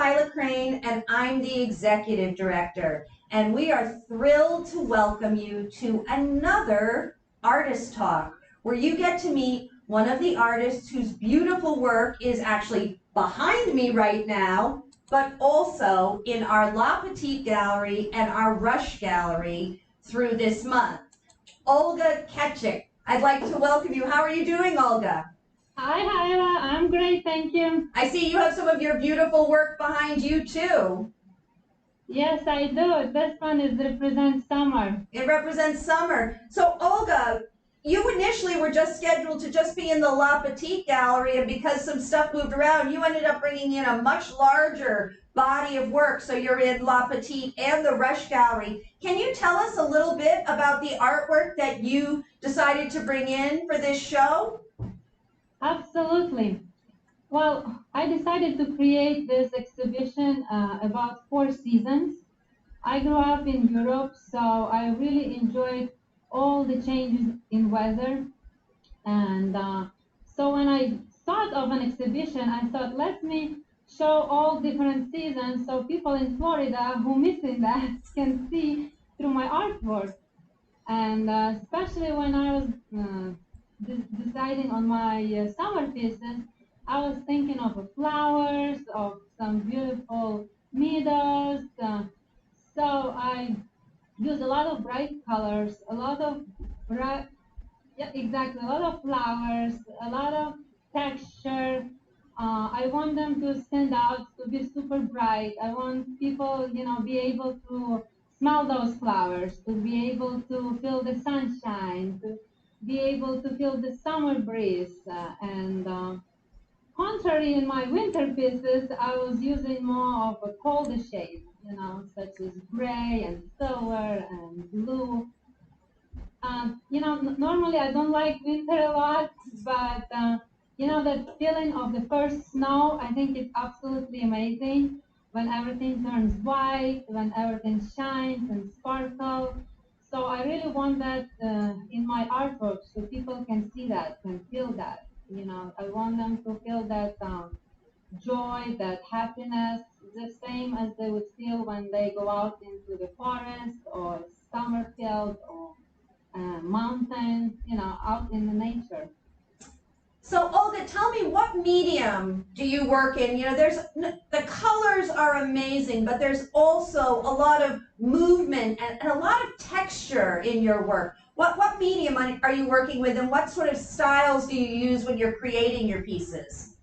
Kyla Crane, and I'm the Executive Director. And we are thrilled to welcome you to another Artist Talk, where you get to meet one of the artists whose beautiful work is actually behind me right now, but also in our La Petite Gallery and our Rush Gallery through this month. Olga Tkachyk, I'd like to welcome you. How are you doing, Olga? Hi, Hyla. I'm great, thank you. I see you have some of your beautiful work behind you, too. Yes, I do. This one represents summer. It represents summer. So, Olga, you initially were just scheduled to just be in the La Petite Gallery, and because some stuff moved around, you ended up bringing in a much larger body of work. So you're in La Petite and the Rush Gallery. Can you tell us a little bit about the artwork that you decided to bring in for this show? Absolutely. Well, I decided to create this exhibition about 4 seasons. I grew up in Europe, so I really enjoyed all the changes in weather. And so when I thought of an exhibition, I thought, let me show all different seasons so people in Florida who missing that can see through my artwork. And especially when I was deciding on my summer pieces, I was thinking of the flowers, of some beautiful meadows. So I used a lot of bright colors, a lot of bright, yeah, exactly, a lot of flowers, a lot of texture. I want them to stand out, to be super bright. I want people, be able to smell those flowers, to be able to feel the sunshine, to be able to feel the summer breeze. And contrary in my winter pieces, I was using more of a colder shade, such as gray and silver and blue. Normally I don't like winter a lot, but that feeling of the first snow, I think it's absolutely amazing when everything turns white, when everything shines and sparkles. So I really want that in my artwork so people can see that, can feel that. I want them to feel that joy, that happiness, the same as they would feel when they go out into the forest or summer field or mountains, out in the nature. So, Olga, tell me, what medium do you work in? There's the colors are amazing, but there's also a lot of movement and a lot of texture in your work. What medium are you working with, and what sort of styles do you use when you're creating your pieces?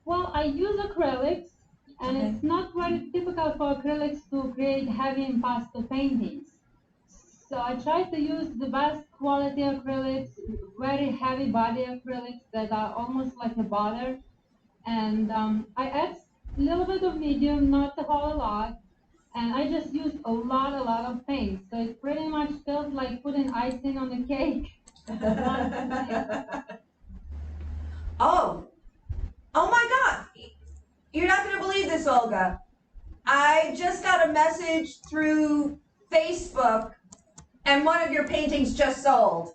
Well, I use acrylics, and Okay. it's not very typical for acrylics to create heavy impasto paintings. So I try to use the best quality acrylics, very heavy body acrylics that are almost like a butter. And I add a little bit of medium, not a whole lot. And I just use a lot of paint. So it pretty much feels like putting icing on the cake. Oh, oh my God. You're not going to believe this, Olga. I just got a message through Facebook, and one of your paintings just sold.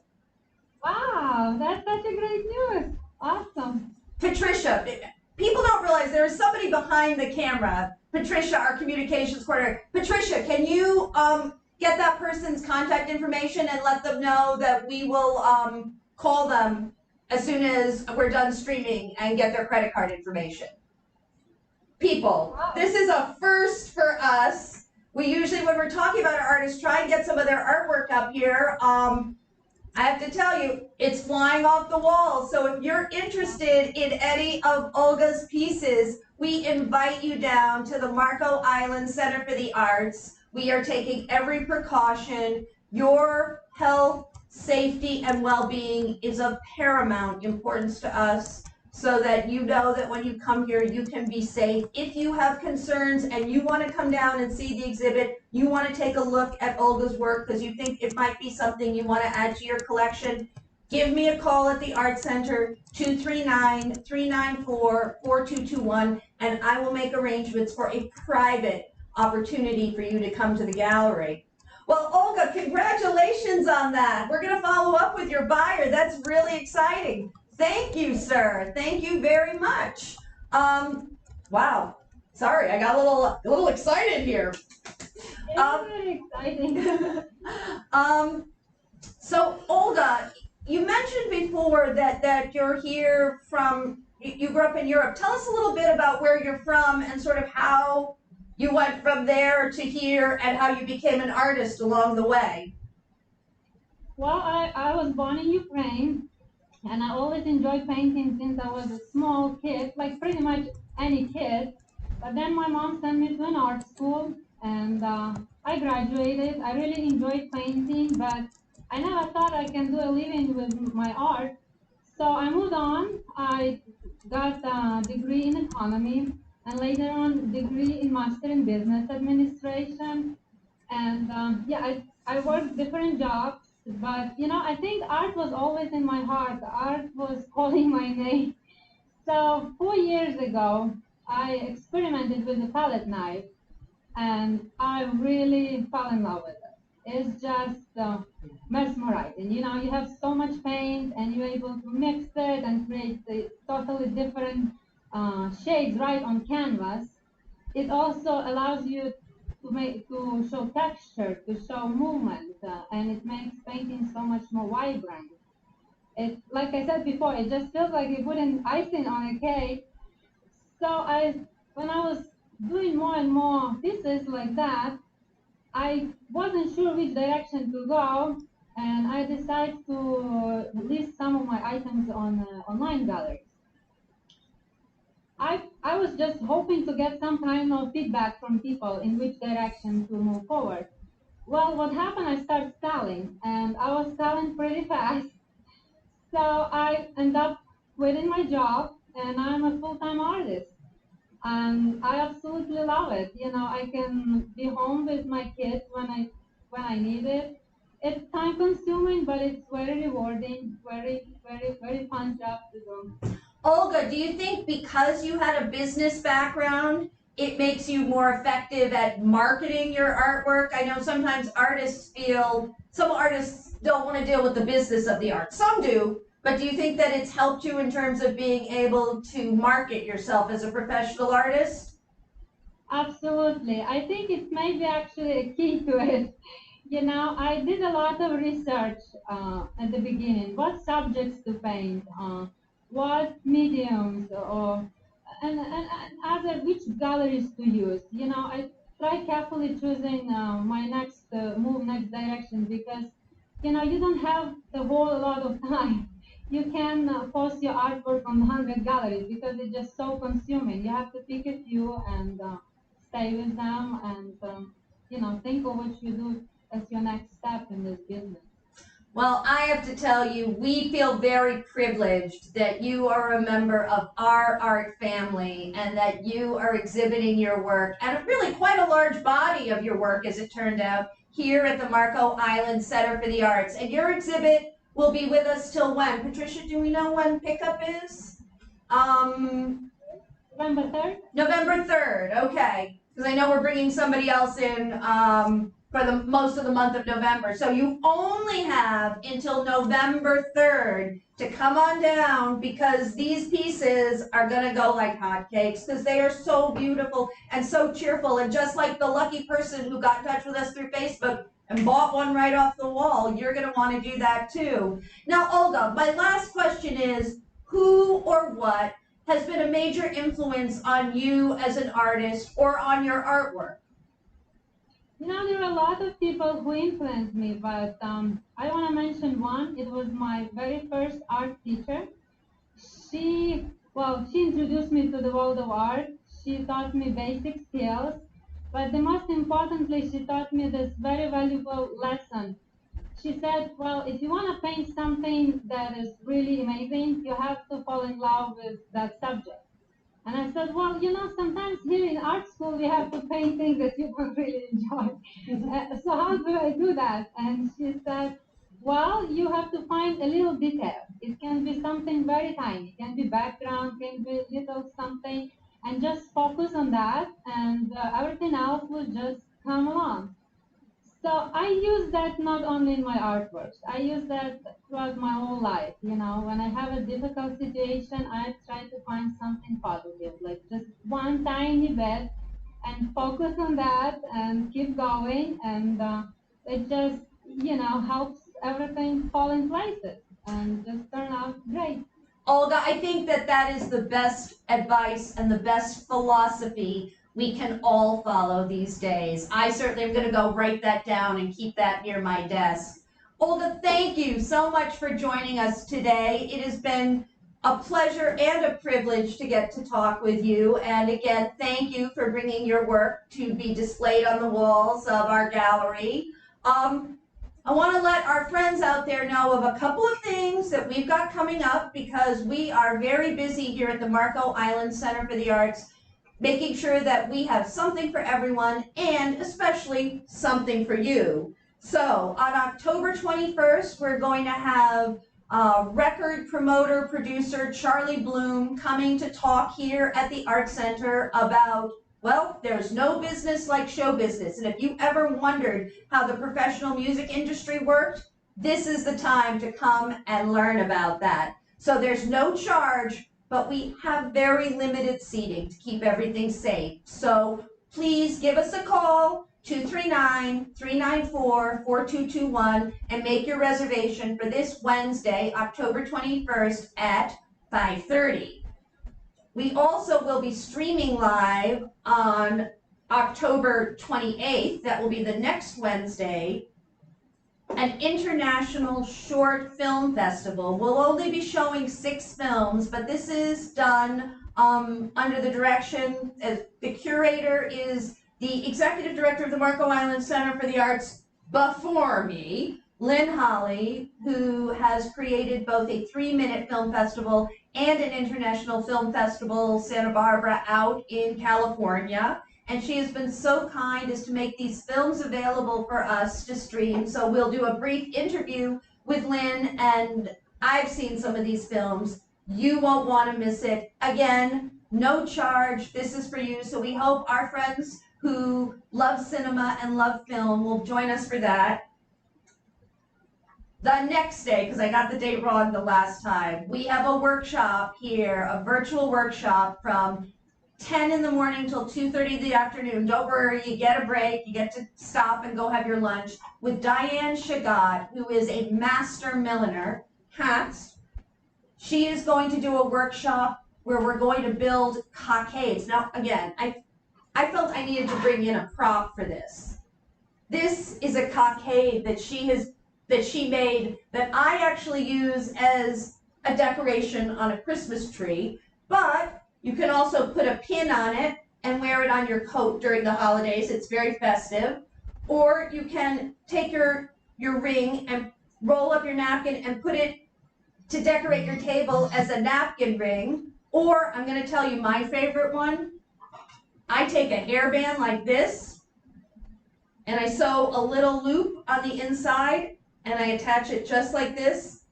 Wow, that's such a great news. Awesome. Patricia, people don't realize there is somebody behind the camera. Patricia, our communications coordinator. Patricia, can you get that person's contact information and let them know that we will call them as soon as we're done streaming and get their credit card information? People, this is a first for us. We usually, when we're talking about our artists, try and get some of their artwork up here. I have to tell you, it's flying off the walls. So if you're interested in any of Olga's pieces, we invite you down to the Marco Island Center for the Arts. We are taking every precaution. Your health, safety, and well-being is of paramount importance to us, so that you know that when you come here, you can be safe. If you have concerns and you want to come down and see the exhibit, you want to take a look at Olga's work because you think it might be something you want to add to your collection, give me a call at the Art Center, 239-394-4221, and I will make arrangements for a private opportunity for you to come to the gallery. Well, Olga, congratulations on that. We're going to follow up with your buyer. That's really exciting. Thank you, sir. Thank you very much. Wow. Sorry, I got a little excited here. It's very exciting. Um, so Olga, you mentioned before that you're here from, you grew up in Europe. Tell us a little bit about where you're from and sort of how you went from there to here and how you became an artist along the way. Well, I was born in Ukraine, and I always enjoyed painting since I was a small kid, like pretty much any kid. But then my mom sent me to an art school, and I graduated. I really enjoyed painting, but I never thought I can do a living with my art. So I moved on. I got a degree in economy, and later on, degree in master in business administration. And yeah, I worked different jobs, but I think art was always in my heart. Art was calling my name. So 4 years ago, I experimented with the palette knife, and I really fell in love with it. It's just mesmerizing. You have so much paint, and you're able to mix it and create the totally different shades right on canvas. It also allows you to show texture, to show movement, and it makes painting so much more vibrant. It, like I said before, it just feels like you're putting icing on a cake. So when I was doing more and more pieces like that, I wasn't sure which direction to go, and I decided to list some of my items on online galleries. I was just hoping to get some kind of feedback from people in which direction to move forward. Well, what happened? I started selling, and I was selling pretty fast. So I end up quitting my job, and I'm a full-time artist, and I absolutely love it. I can be home with my kids when I need it. It's time consuming, but it's very rewarding, very, very, very fun job to do. Olga, do you think because you had a business background, it makes you more effective at marketing your artwork? I know sometimes some artists don't want to deal with the business of the art. Some do, but do you think that it's helped you in terms of being able to market yourself as a professional artist? Absolutely. I think it's maybe actually a key to it. I did a lot of research at the beginning. What subjects to paint, what mediums, and other which galleries to use. I try carefully choosing my next move, next direction, because you don't have the whole lot of time. You can post your artwork on 100 galleries because it's just so consuming. You have to pick a few and stay with them, and think of what you do as your next step in this business. Well, I have to tell you, we feel very privileged that you are a member of our art family and that you are exhibiting your work and really quite a large body of your work, as it turned out, here at the Marco Island Center for the Arts. And your exhibit will be with us till when? Patricia, do we know when pickup is? November 3rd? November 3rd, okay. Because I know we're bringing somebody else in for the most of the month of November. So you only have until November 3rd to come on down because these pieces are going to go like hotcakes because they are so beautiful and so cheerful. And just like the lucky person who got in touch with us through Facebook and bought one right off the wall, you're going to want to do that too. Now, Olga, my last question is who or what has been a major influence on you as an artist or on your artwork? There are a lot of people who influenced me, but I want to mention one. It was my very first art teacher. She introduced me to the world of art. She taught me basic skills, but the most importantly, she taught me this very valuable lesson. She said, well, if you want to paint something that is really amazing, you have to fall in love with that subject. And I said, well, sometimes here in art school we have to paint things that you don't really enjoy. So how do I do that? And she said, well, you have to find a little detail. It can be something very tiny. It can be background, can be little something, and just focus on that, and everything else will just come along. So I use that not only in my artworks, I use that throughout my whole life. You know, when I have a difficult situation, I try to find something positive, like just one tiny bit, and focus on that and keep going. And it just, helps everything fall in places and just turn out great. Olga, I think that that is the best advice and the best philosophy we can all follow these days. I certainly am going to go write that down and keep that near my desk. Olga, thank you so much for joining us today. It has been a pleasure and a privilege to get to talk with you. And again, thank you for bringing your work to be displayed on the walls of our gallery. I want to let our friends out there know of a couple of things that we've got coming up because we are very busy here at the Marco Island Center for the Arts, making sure that we have something for everyone and especially something for you. So on October 21st, we're going to have record promoter, producer Charlie Bloom coming to talk here at the Art Center about, well, there's no business like show business. And if you ever wondered how the professional music industry worked, this is the time to come and learn about that. So there's no charge, but we have very limited seating to keep everything safe. So please give us a call, 239-394-4221, and make your reservation for this Wednesday, October 21st at 5:30. We also will be streaming live on October 28th, that will be the next Wednesday, an international short film festival. We'll only be showing 6 films, but this is done under the direction, the curator is the executive director of the Marco Island Center for the Arts before me, Lynn Holly, who has created both a 3-minute film festival and an international film festival, Santa Barbara, out in California. And she has been so kind as to make these films available for us to stream. So we'll do a brief interview with Lynn, and I've seen some of these films. You won't want to miss it. Again, no charge. This is for you. So we hope our friends who love cinema and love film will join us for that. The next day, because I got the date wrong the last time, we have a workshop here, a virtual workshop from 10 in the morning till 2:30 in the afternoon. Don't worry, you get a break, you get to stop and go have your lunch with Diane Shagat, who is a master milliner, hats. She is going to do a workshop where we're going to build cockades. Now, again, I felt I needed to bring in a prop for this. This is a cockade that she made that I actually use as a decoration on a Christmas tree, but you can also put a pin on it and wear it on your coat during the holidays. It's very festive. Or you can take your ring and roll up your napkin and put it to decorate your table as a napkin ring. Or I'm going to tell you my favorite one. I take a hairband like this and I sew a little loop on the inside and I attach it just like this,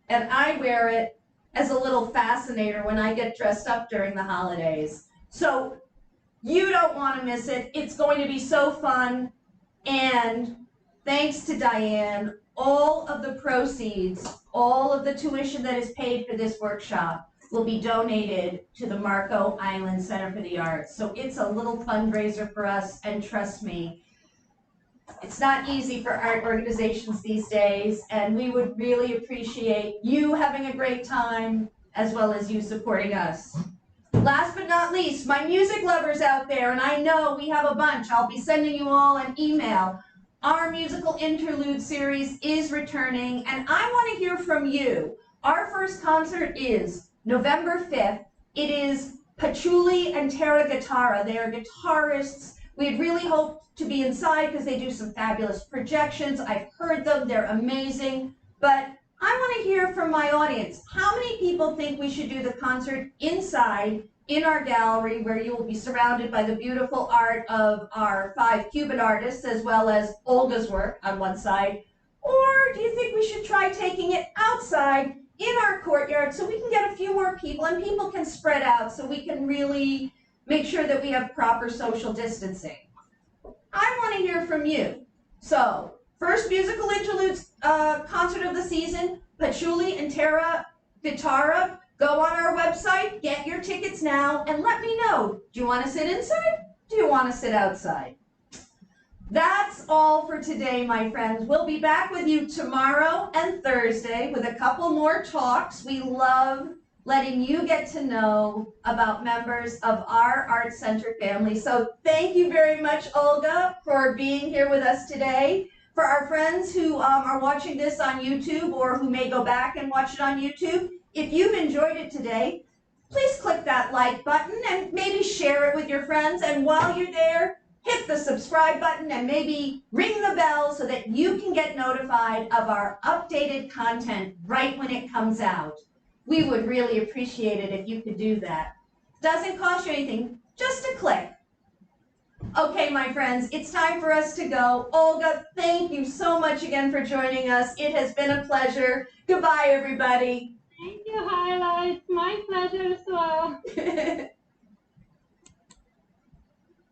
and I wear it as a little fascinator when I get dressed up during the holidays. So you don't want to miss it. It's going to be so fun. And thanks to Diane, all of the proceeds, all of the tuition that is paid for this workshop will be donated to the Marco Island Center for the Arts. So it's a little fundraiser for us, and trust me, it's not easy for art organizations these days, and we would really appreciate you having a great time as well as you supporting us. Last but not least, my music lovers out there, and I know we have a bunch. I'll be sending you all an email. Our musical interlude series is returning, and I want to hear from you. Our first concert is November 5th. It is Patchouli and Terra Guitarra. They are guitarists. We had really hoped to be inside because they do some fabulous projections. I've heard them, they're amazing. But I want to hear from my audience. How many people think we should do the concert inside in our gallery, where you will be surrounded by the beautiful art of our 5 Cuban artists, as well as Olga's work on one side? Or do you think we should try taking it outside in our courtyard so we can get a few more people and people can spread out so we can really make sure that we have proper social distancing? I want to hear from you. So, first musical interludes concert of the season, Patchouli and Tara Vitara. Go on our website, get your tickets now, and let me know. Do you want to sit inside? Do you want to sit outside? That's all for today, my friends. We'll be back with you tomorrow and Thursday with a couple more talks. We love letting you get to know about members of our Arts Center family. So thank you very much, Olga, for being here with us today. For our friends who are watching this on YouTube or who may go back and watch it on YouTube, if you've enjoyed it today, please click that like button and maybe share it with your friends. And while you're there, hit the subscribe button and maybe ring the bell so that you can get notified of our updated content right when it comes out. We would really appreciate it if you could do that. Doesn't cost you anything, just a click. Okay, my friends, it's time for us to go. Olga, thank you so much again for joining us. It has been a pleasure. Goodbye, everybody. Thank you, Hyla. It's my pleasure as well.